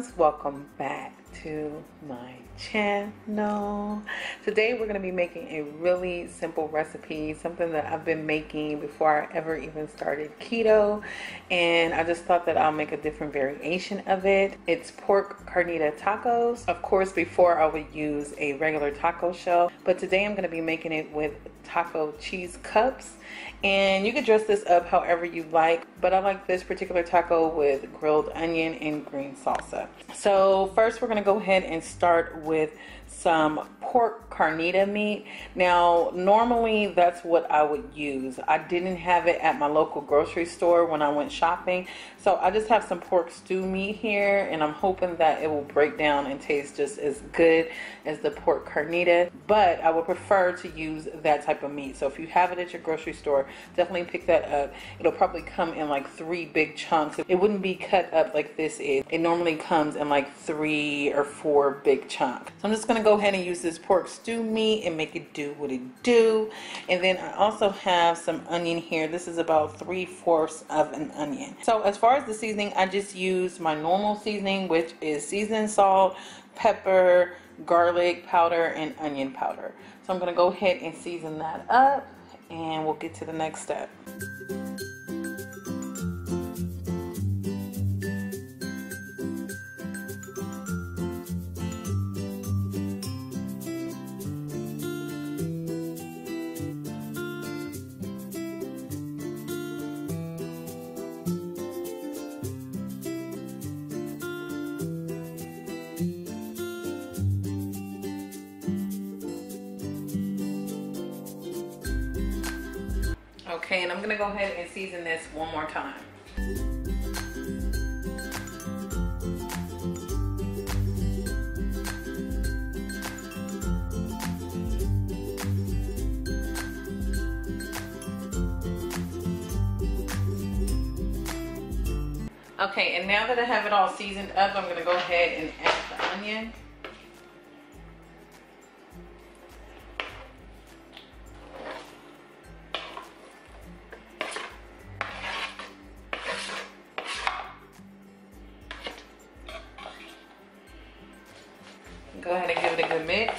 loves, welcome back to my channel. Today we're going to be making a really simple recipe, something that I've been making before I ever even started keto, and I just thought that I'll make a different variation of it. It's pork carnita tacos. Of course, before I would use a regular taco shell, but today I'm going to be making it with taco cheese cups. And you can dress this up however you like, but I like this particular taco with grilled onion and green salsa. So first we're going to go ahead and start with some pork carnita meat. Now normally that's what I would use. I didn't have it at my local grocery store when I went shopping, so I just have some pork stew meat here, and I'm hoping that it will break down and taste just as good as the pork carnita, but I would prefer to use that type of meat. So if you have it at your grocery store, definitely pick that up. It'll probably come in like 3 big chunks. It wouldn't be cut up like this is. It normally comes in like 3 or 4 big chunks. So I'm just going to go ahead and use this pork stew meat and make it do what it do. And then I also have some onion here. This is about 3/4 of an onion. So as far as the seasoning, I just use my normal seasoning, which is seasoned salt, pepper, garlic powder, and onion powder. So I'm going to go ahead and season that up, and we'll get to the next step. Okay, and I'm going to go ahead and season this one more time. Okay, and now that I have it all seasoned up, I'm going to go ahead and add the onion. Go ahead and give it a good mix.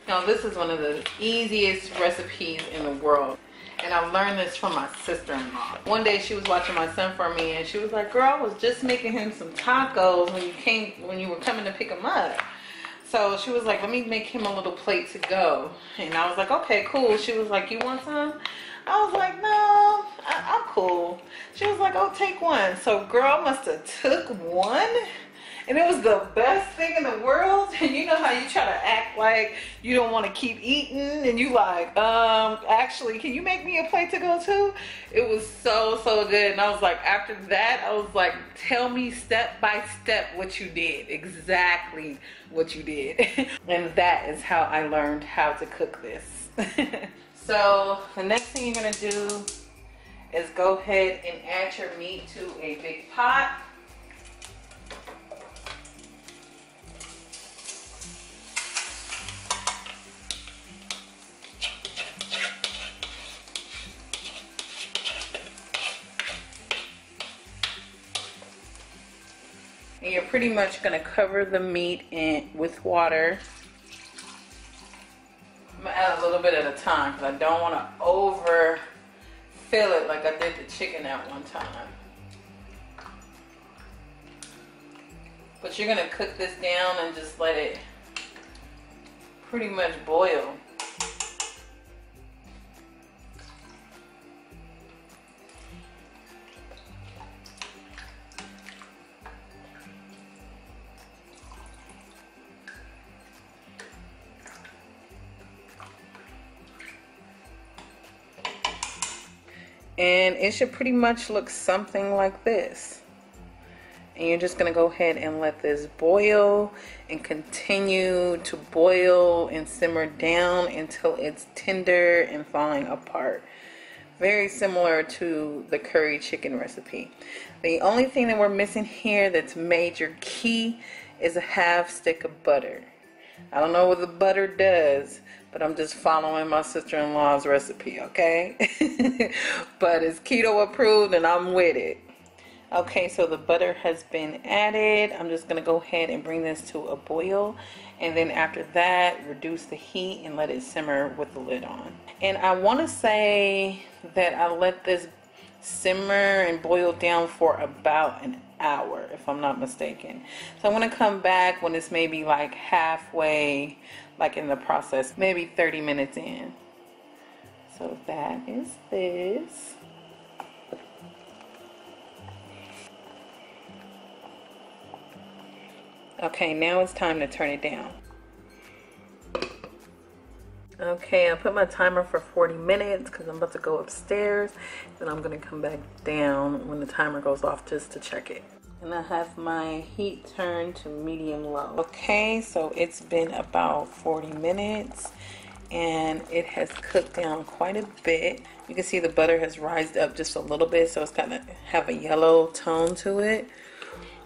Now this is one of the easiest recipes in the world, and I learned this from my sister-in-law. One day she was watching my son for me, and she was like, "Girl, I was just making him some tacos when you were coming to pick him up." So she was like, "Let me make him a little plate to go." And I was like, "Okay, cool." She was like, "You want some?" I was like, "No, I'm cool." She was like, "Oh, take one." So girl must have took one, and it was the best thing in the world. And you know how you try to act like you don't want to keep eating, and you like, actually, can you make me a plate to go too? It was so good. And I was like, after that, I was like, tell me step by step what you did, exactly what you did. And that is how I learned how to cook this. So the next thing you're going to do is go ahead and add your meat to a big pot. And you're pretty much going to cover the meat with water. I'm going to add a little bit at a time because I don't want to overfill it like I did the chicken at one time. But you're going to cook this down and just let it pretty much boil. And it should pretty much look something like this. And you're just going to go ahead and let this boil and continue to boil and simmer down until it's tender and falling apart. Very similar to the curry chicken recipe. The only thing that we're missing here that's major key is a half stick of butter. I don't know what the butter does, but I'm just following my sister-in-law's recipe, okay? But it's keto approved and I'm with it. Okay, so the butter has been added. I'm just gonna go ahead and bring this to a boil, and then after that reduce the heat and let it simmer with the lid on. And I want to say that I let this simmer and boil down for about an hour, if I'm not mistaken. So I'm gonna come back when it's maybe like halfway, like in the process, maybe 30 minutes in. So that is this. Okay, now it's time to turn it down. Okay, I put my timer for 40 minutes because I'm about to go upstairs. Then I'm going to come back down when the timer goes off just to check it. And I have my heat turned to medium low. Okay, so it's been about 40 minutes and it has cooked down quite a bit. You can see the butter has rised up just a little bit, so it's kind of have a yellow tone to it.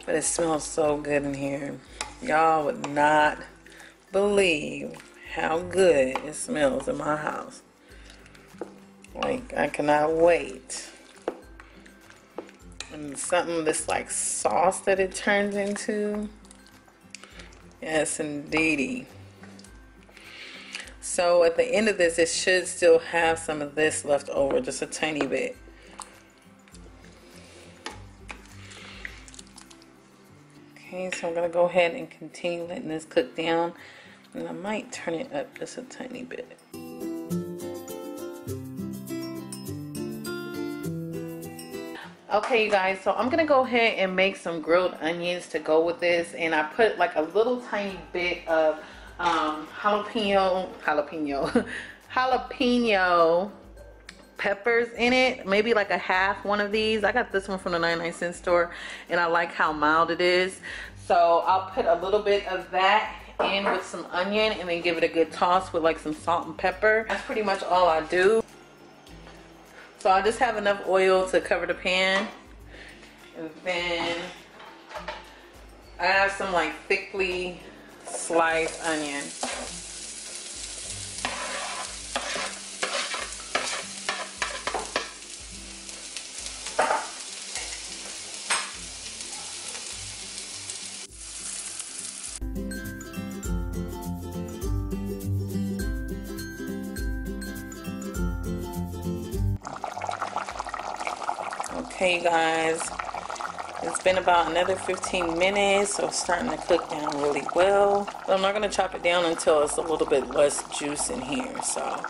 But it smells so good in here. Y'all would not believe how good it smells in my house. Like, I cannot wait. And something that's like sauce that it turns into. Yes, indeedy. So at the end of this, it should still have some of this left over, just a tiny bit. Okay, so I'm going to go ahead and continue letting this cook down, and I might turn it up just a tiny bit. Okay, you guys, so I'm going to go ahead and make some grilled onions to go with this, and I put like a little tiny bit of jalapeno peppers in it, maybe like a half one of these. I got this one from the 99-cent store and I like how mild it is, so I'll put a little bit of that in with some onion and then give it a good toss with like some salt and pepper. That's pretty much all I do. So I just have enough oil to cover the pan, and then I have some like thickly sliced onion. Okay, you guys, it's been about another 15 minutes, so it's starting to cook down really well. But I'm not going to chop it down until it's a little bit less juice in here. So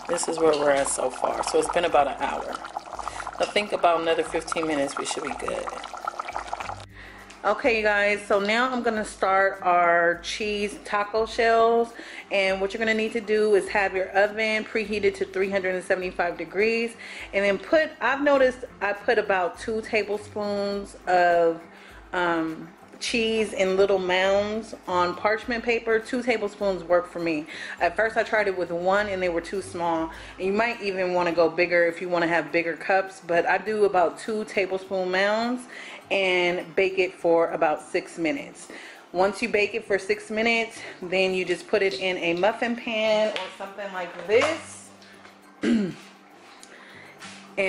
this is where we're at so far. So it's been about an hour. I think about another 15 minutes we should be good. Okay, you guys, so now I'm gonna start our cheese taco shells, and what you're gonna need to do is have your oven preheated to 375 degrees, and then I've noticed I put about 2 tablespoons of cheese in little mounds on parchment paper. 2 tablespoons work for me. At first I tried it with 1 and they were too small, and you might even want to go bigger if you want to have bigger cups, but I do about 2 tablespoon mounds and bake it for about 6 minutes. Once you bake it for 6 minutes, then you just put it in a muffin pan or something like this and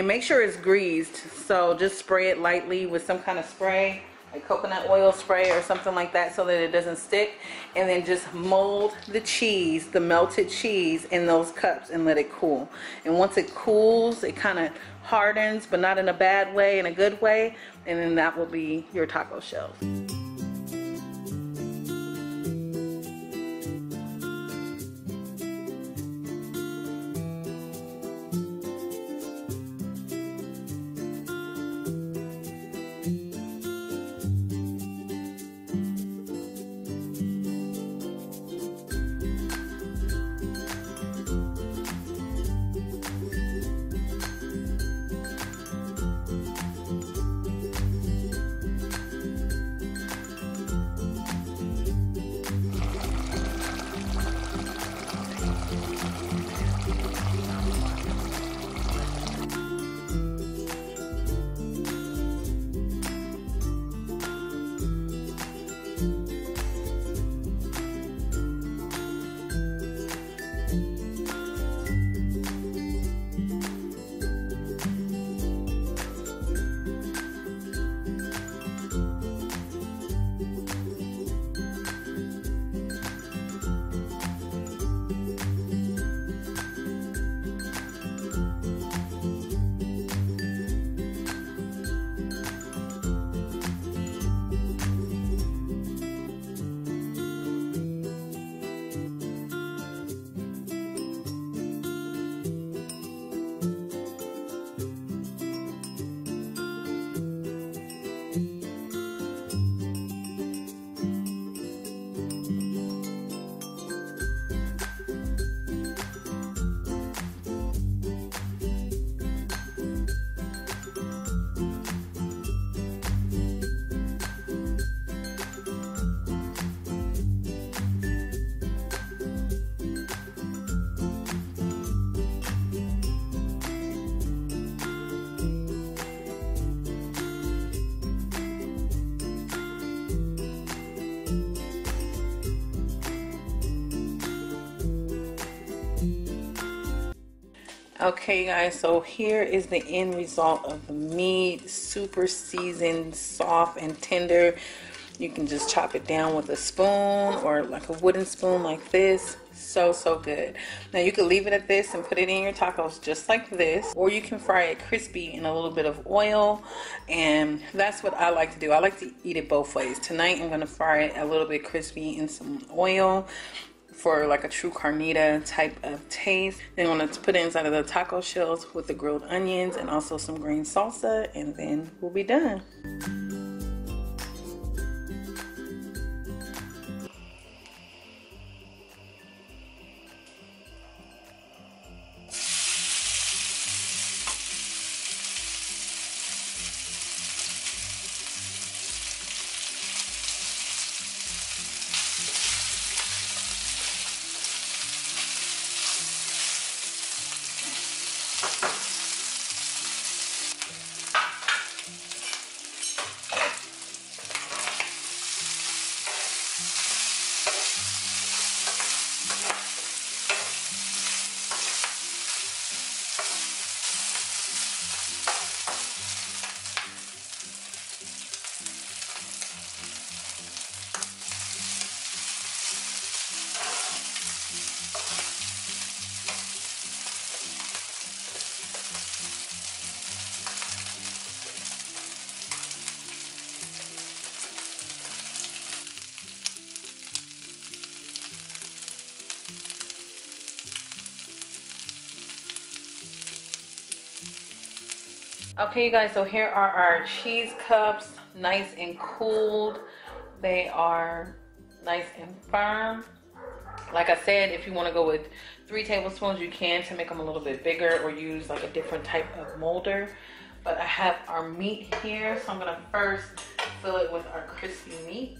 make sure it's greased. So just spray it lightly with some kind of spray, like coconut oil spray or something like that, so that it doesn't stick, and then just mold the cheese, the melted cheese, in those cups and let it cool. And once it cools, it kind of hardens, but not in a bad way, in a good way, and then that will be your taco shells. Okay guys, so here is the end result of the meat. Super seasoned, soft and tender. You can just chop it down with a spoon or like a wooden spoon like this. So good. Now you can leave it at this and put it in your tacos just like this, or you can fry it crispy in a little bit of oil, and that's what I like to do. I like to eat it both ways. Tonight I'm going to fry it a little bit crispy in some oil for like a true carnita type of taste. Then I'm going to put it inside of the taco shells with the grilled onions and also some green salsa, and then we'll be done. Okay you guys, so here are our cheese cups, nice and cooled. They are nice and firm. Like I said, if you want to go with 3 tablespoons, you can, to make them a little bit bigger, or use like a different type of molder. But I have our meat here, so I'm gonna first fill it with our crispy meat.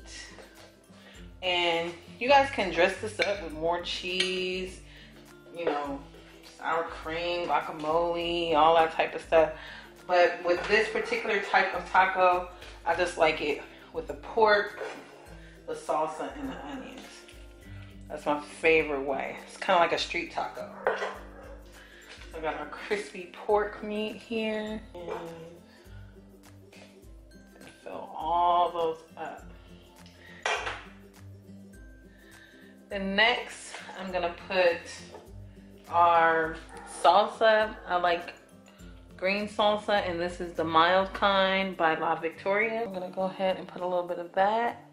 And you guys can dress this up with more cheese, you know, sour cream, guacamole, all that type of stuff. But with this particular type of taco, I just like it with the pork, the salsa, and the onions. That's my favorite way. It's kind of like a street taco. So I got our crispy pork meat here. And fill all those up. Then next, I'm gonna put our salsa. I like green salsa, and this is the mild kind by La Victoria. I'm gonna go ahead and put a little bit of that.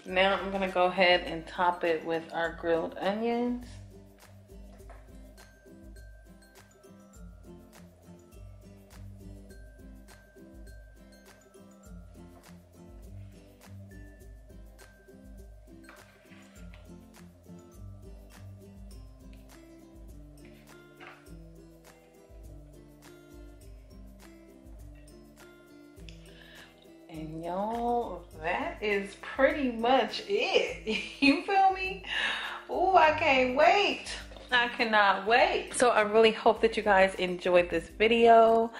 Now I'm gonna go ahead and top it with our grilled onions. And y'all, that is pretty much it. You feel me? Oh, I can't wait. I cannot wait. So I really hope that you guys enjoyed this video.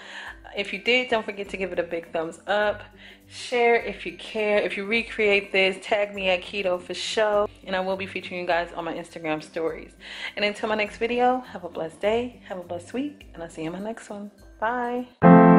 If you did, don't forget to give it a big thumbs up. Share if you care. If you recreate this, tag me at Keto for Show. And I will be featuring you guys on my Instagram stories. And until my next video, have a blessed day, have a blessed week, and I'll see you in my next one. Bye.